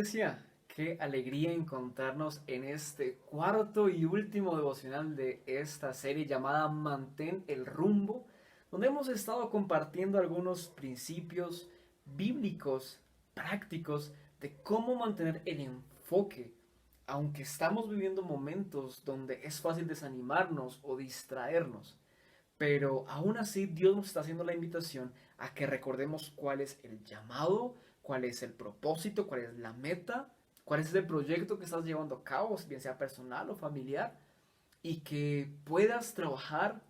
iglesia? Qué alegría encontrarnos en este cuarto y último devocional de esta serie llamada Mantén el rumbo, donde hemos estado compartiendo algunos principios bíblicos, prácticos, de cómo mantener el enfoque, aunque estamos viviendo momentos donde es fácil desanimarnos o distraernos. Pero aún así Dios nos está haciendo la invitación a que recordemos cuál es el llamado, cuál es el propósito, cuál es la meta, cuál es el proyecto que estás llevando a cabo, bien sea personal o familiar, y que puedas trabajar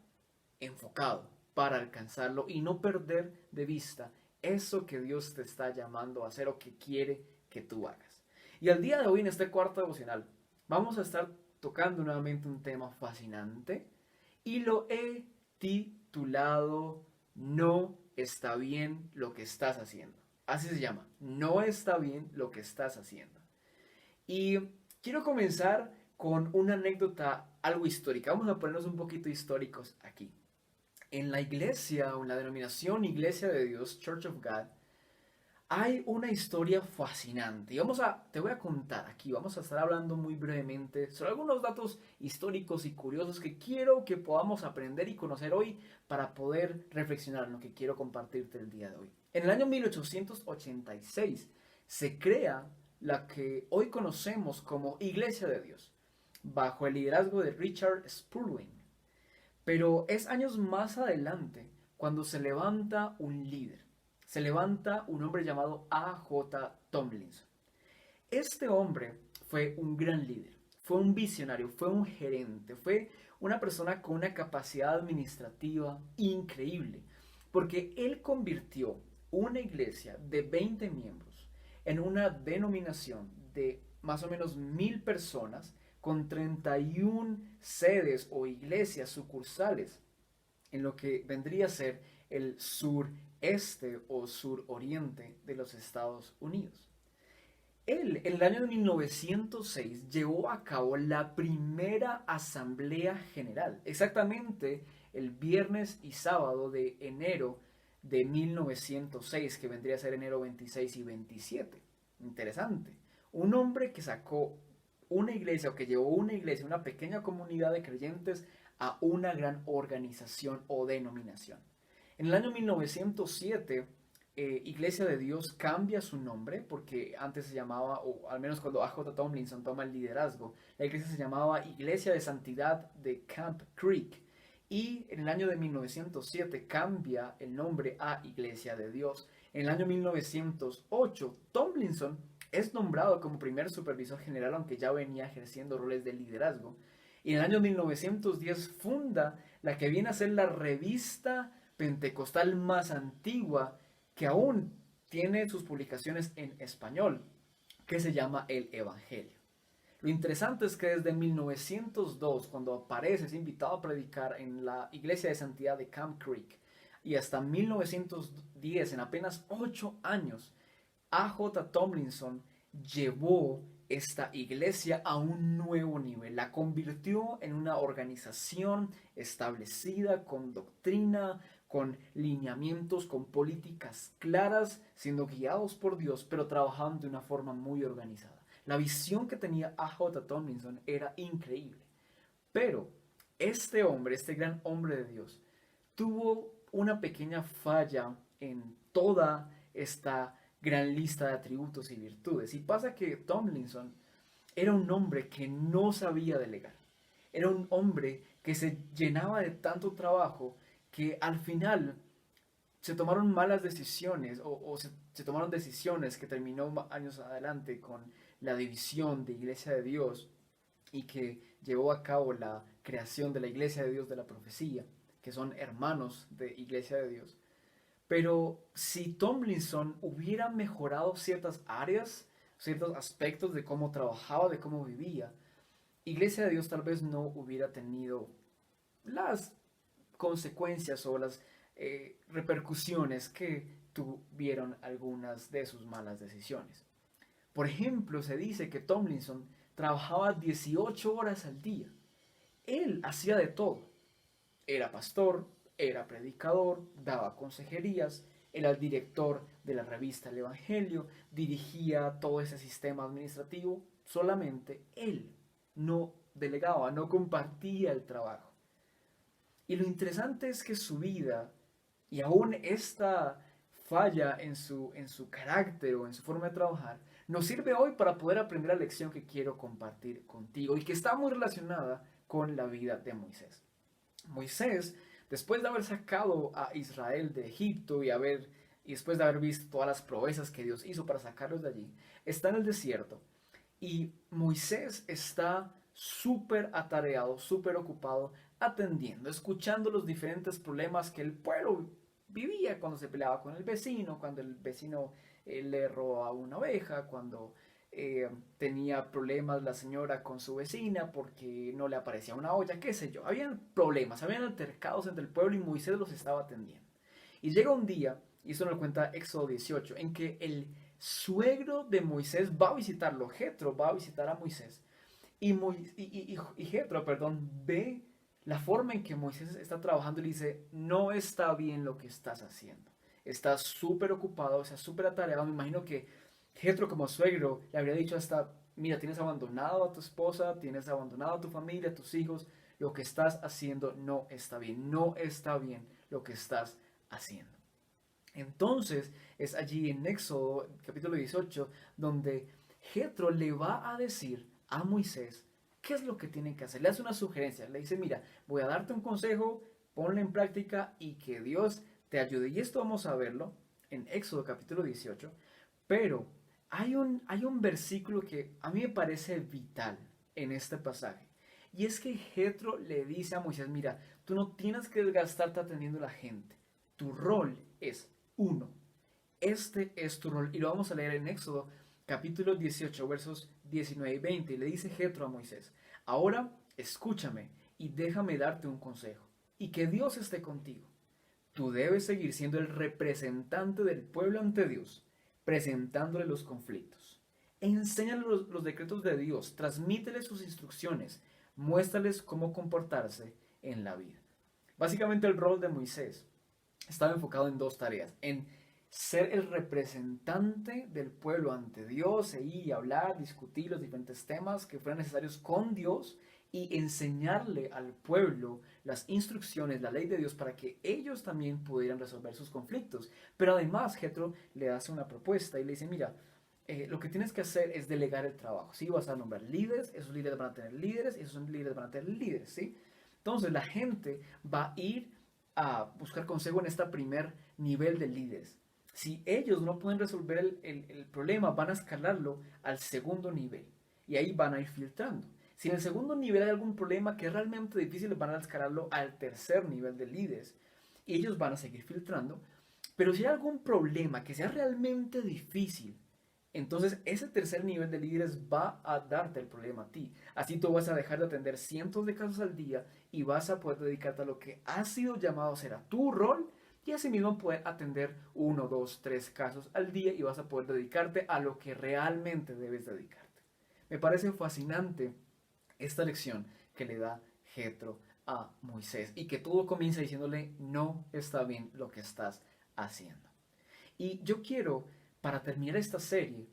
enfocado para alcanzarlo y no perder de vista eso que Dios te está llamando a hacer o que quiere que tú hagas. Y al día de hoy, en este cuarto devocional, vamos a estar tocando nuevamente un tema fascinante y lo he titulado No está bien lo que estás haciendo. Así se llama, No está bien lo que estás haciendo. Y quiero comenzar con una anécdota algo histórica. Vamos a ponernos un poquito históricos aquí. En la iglesia o en la denominación Iglesia de Dios, Church of God, hay una historia fascinante. Y te voy a contar aquí, vamos a estar hablando muy brevemente sobre algunos datos históricos y curiosos que quiero que podamos aprender y conocer hoy para poder reflexionar en lo que quiero compartirte el día de hoy. En el año 1886 se crea la que hoy conocemos como Iglesia de Dios, bajo el liderazgo de Richard Spurgeon. Pero es años más adelante cuando se levanta un líder. Se levanta un hombre llamado A.J. Tomlinson. Este hombre fue un gran líder, fue un visionario, fue un gerente, fue una persona con una capacidad administrativa increíble, porque él convirtió una iglesia de 20 miembros en una denominación de más o menos 1,000 personas con 31 sedes o iglesias sucursales en lo que vendría a ser el sureste o suroriente de los Estados Unidos. Él, en el año de 1906, llevó a cabo la primera asamblea general, exactamente el viernes y sábado de enero de 1906, que vendría a ser enero 26 y 27. Interesante. Un hombre que sacó una iglesia o que llevó una iglesia, una pequeña comunidad de creyentes a una gran organización o denominación. En el año 1907, Iglesia de Dios cambia su nombre porque antes se llamaba, o al menos cuando A.J. Tomlinson toma el liderazgo, la iglesia se llamaba Iglesia de Santidad de Camp Creek. Y en el año de 1907 cambia el nombre a Iglesia de Dios. En el año 1908, Tomlinson es nombrado como primer supervisor general, aunque ya venía ejerciendo roles de liderazgo. Y en el año 1910 funda la que viene a ser la revista pentecostal más antigua, que aún tiene sus publicaciones en español, que se llama El Evangelio. Lo interesante es que desde 1902, cuando aparece, es invitado a predicar en la iglesia de santidad de Camp Creek, y hasta 1910, en apenas 8 años, A.J. Tomlinson llevó esta iglesia a un nuevo nivel, la convirtió en una organización establecida con doctrina, con lineamientos, con políticas claras, siendo guiados por Dios, pero trabajando de una forma muy organizada. La visión que tenía A.J. Tomlinson era increíble, pero este hombre, este gran hombre de Dios, tuvo una pequeña falla en toda esta gran lista de atributos y virtudes. Y pasa que Tomlinson era un hombre que no sabía delegar. Era un hombre que se llenaba de tanto trabajo que al final se tomaron malas decisiones o se tomaron decisiones que terminó años adelante con la división de Iglesia de Dios y que llevó a cabo la creación de la Iglesia de Dios de la Profecía, que son hermanos de Iglesia de Dios. Pero si Tomlinson hubiera mejorado ciertas áreas, ciertos aspectos de cómo trabajaba, de cómo vivía, Iglesia de Dios tal vez no hubiera tenido las consecuencias o las repercusiones que tuvieron algunas de sus malas decisiones. Por ejemplo, se dice que Tomlinson trabajaba 18 horas al día. Él hacía de todo. Era pastor, era predicador, daba consejerías, era el director de la revista El Evangelio, dirigía todo ese sistema administrativo, solamente él no delegaba, no compartía el trabajo. Y lo interesante es que su vida y aún esta falla en su carácter o en su forma de trabajar, nos sirve hoy para poder aprender la lección que quiero compartir contigo y que está muy relacionada con la vida de Moisés. Moisés, después de haber sacado a Israel de Egipto y después de haber visto todas las proezas que Dios hizo para sacarlos de allí, está en el desierto y Moisés está súper atareado, súper ocupado, atendiendo, escuchando los diferentes problemas que el pueblo vivía cuando se peleaba con el vecino, cuando el vecino le robaba una oveja, cuando tenía problemas la señora con su vecina porque no le aparecía una olla, qué sé yo. Habían problemas, habían altercados entre el pueblo y Moisés los estaba atendiendo. Y llega un día, y eso nos lo cuenta Éxodo 18, en que el suegro de Moisés va a visitarlo, Jetro va a visitar a Moisés. Y Jetro, perdón, ve la forma en que Moisés está trabajando y le dice, no está bien lo que estás haciendo. Estás súper ocupado, o sea, súper atareado. Me imagino que Jetro como suegro le habría dicho hasta, mira, tienes abandonado a tu esposa, tienes abandonado a tu familia, a tus hijos. Lo que estás haciendo no está bien, no está bien lo que estás haciendo. Entonces es allí en Éxodo capítulo 18 donde Jetro le va a decir a Moisés qué es lo que tiene que hacer. Le hace una sugerencia, le dice, mira, voy a darte un consejo, ponlo en práctica y que Dios te ayude. Y esto vamos a verlo en Éxodo capítulo 18, pero hay un versículo que a mí me parece vital en este pasaje. Y es que Jetro le dice a Moisés, mira, tú no tienes que desgastarte atendiendo a la gente. Tu rol es uno. Este es tu rol. Y lo vamos a leer en Éxodo capítulo 18, versos 19 y 20. Y le dice Jetro a Moisés, ahora escúchame y déjame darte un consejo. Y que Dios esté contigo. Tú debes seguir siendo el representante del pueblo ante Dios, presentándole los conflictos. Enséñale los decretos de Dios, transmítele sus instrucciones, muéstrales cómo comportarse en la vida. Básicamente el rol de Moisés estaba enfocado en dos tareas, en ser el representante del pueblo ante Dios e ir y hablar, discutir los diferentes temas que fueran necesarios con Dios y enseñarle al pueblo las instrucciones, la ley de Dios para que ellos también pudieran resolver sus conflictos. Pero además Jetro le hace una propuesta y le dice, mira, lo que tienes que hacer es delegar el trabajo, ¿sí? Vas a nombrar líderes, esos líderes van a tener líderes, esos líderes van a tener líderes, ¿sí? Entonces la gente va a ir a buscar consejo en este primer nivel de líderes. Si ellos no pueden resolver el problema, van a escalarlo al segundo nivel y ahí van a ir filtrando. Si en el segundo nivel hay algún problema que es realmente difícil, van a escalarlo al tercer nivel de líderes y ellos van a seguir filtrando. Pero si hay algún problema que sea realmente difícil, entonces ese tercer nivel de líderes va a darte el problema a ti. Así tú vas a dejar de atender cientos de casos al día y vas a poder dedicarte a lo que has sido llamado a ser, a tu rol, y asimismo poder atender uno, dos, tres casos al día y vas a poder dedicarte a lo que realmente debes dedicarte. Me parece fascinante esta lección que le da Jetro a Moisés y que todo comienza diciéndole no está bien lo que estás haciendo. Y yo quiero, para terminar esta serie,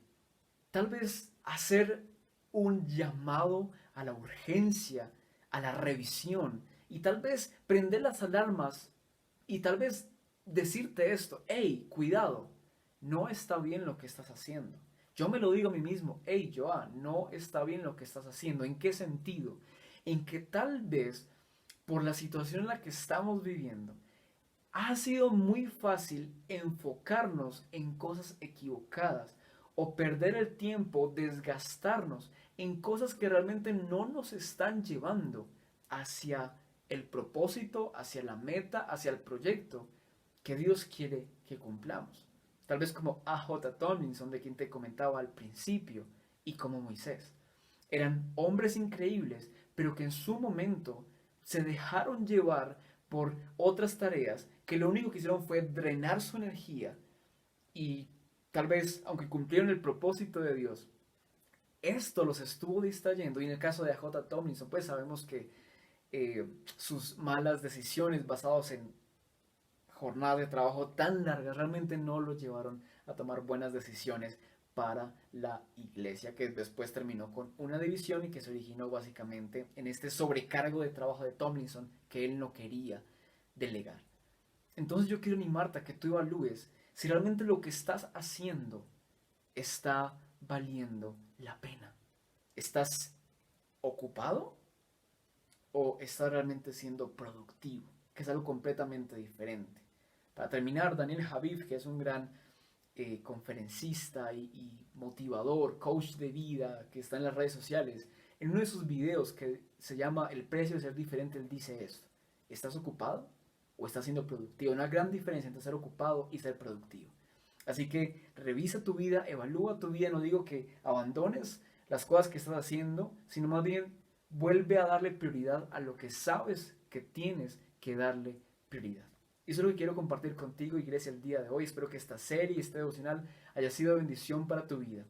tal vez hacer un llamado a la urgencia, a la revisión y tal vez prender las alarmas y tal vez decirte esto, hey, cuidado, no está bien lo que estás haciendo. Yo me lo digo a mí mismo, hey, Joan, no está bien lo que estás haciendo. ¿En qué sentido? En que tal vez por la situación en la que estamos viviendo, ha sido muy fácil enfocarnos en cosas equivocadas o perder el tiempo, desgastarnos en cosas que realmente no nos están llevando hacia el propósito, hacia la meta, hacia el proyecto que Dios quiere que cumplamos. Tal vez como A.J. Tomlinson, de quien te comentaba al principio, y como Moisés. Eran hombres increíbles, pero que en su momento se dejaron llevar por otras tareas que lo único que hicieron fue drenar su energía y tal vez, aunque cumplieron el propósito de Dios, esto los estuvo distrayendo. Y en el caso de A.J. Tomlinson, pues sabemos que sus malas decisiones basadas en jornadas de trabajo tan largas realmente no lo llevaron a tomar buenas decisiones para la iglesia, que después terminó con una división y que se originó básicamente en este sobrecargo de trabajo de Tomlinson que él no quería delegar. Entonces yo quiero animarte a que tú evalúes si realmente lo que estás haciendo está valiendo la pena. ¿Estás ocupado o estás realmente siendo productivo? Que es algo completamente diferente. Para terminar, Daniel Habib, que es un gran conferencista y motivador, coach de vida, que está en las redes sociales, en uno de sus videos que se llama El precio de ser diferente, él dice esto: ¿estás ocupado o estás siendo productivo? Una gran diferencia entre ser ocupado y ser productivo. Así que revisa tu vida, evalúa tu vida. No digo que abandones las cosas que estás haciendo, sino más bien vuelve a darle prioridad a lo que sabes que tienes que darle prioridad. Y eso es lo que quiero compartir contigo, iglesia, el día de hoy. Espero que esta serie, este devocional, haya sido bendición para tu vida.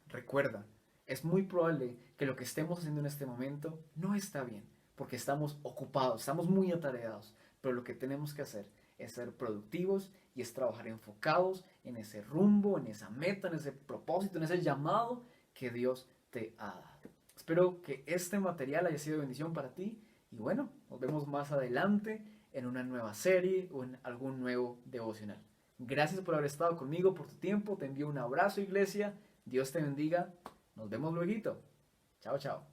Recuerda, es muy probable que lo que estemos haciendo en este momento no está bien, porque estamos ocupados, estamos muy atareados, pero lo que tenemos que hacer es ser productivos y es trabajar enfocados en ese rumbo, en esa meta, en ese propósito, en ese llamado que Dios te ha dado. Espero que este material haya sido de bendición para ti y bueno, nos vemos más adelante en una nueva serie o en algún nuevo devocional. Gracias por haber estado conmigo, por tu tiempo. Te envío un abrazo, iglesia. Dios te bendiga. Nos vemos luego. Chao, chao.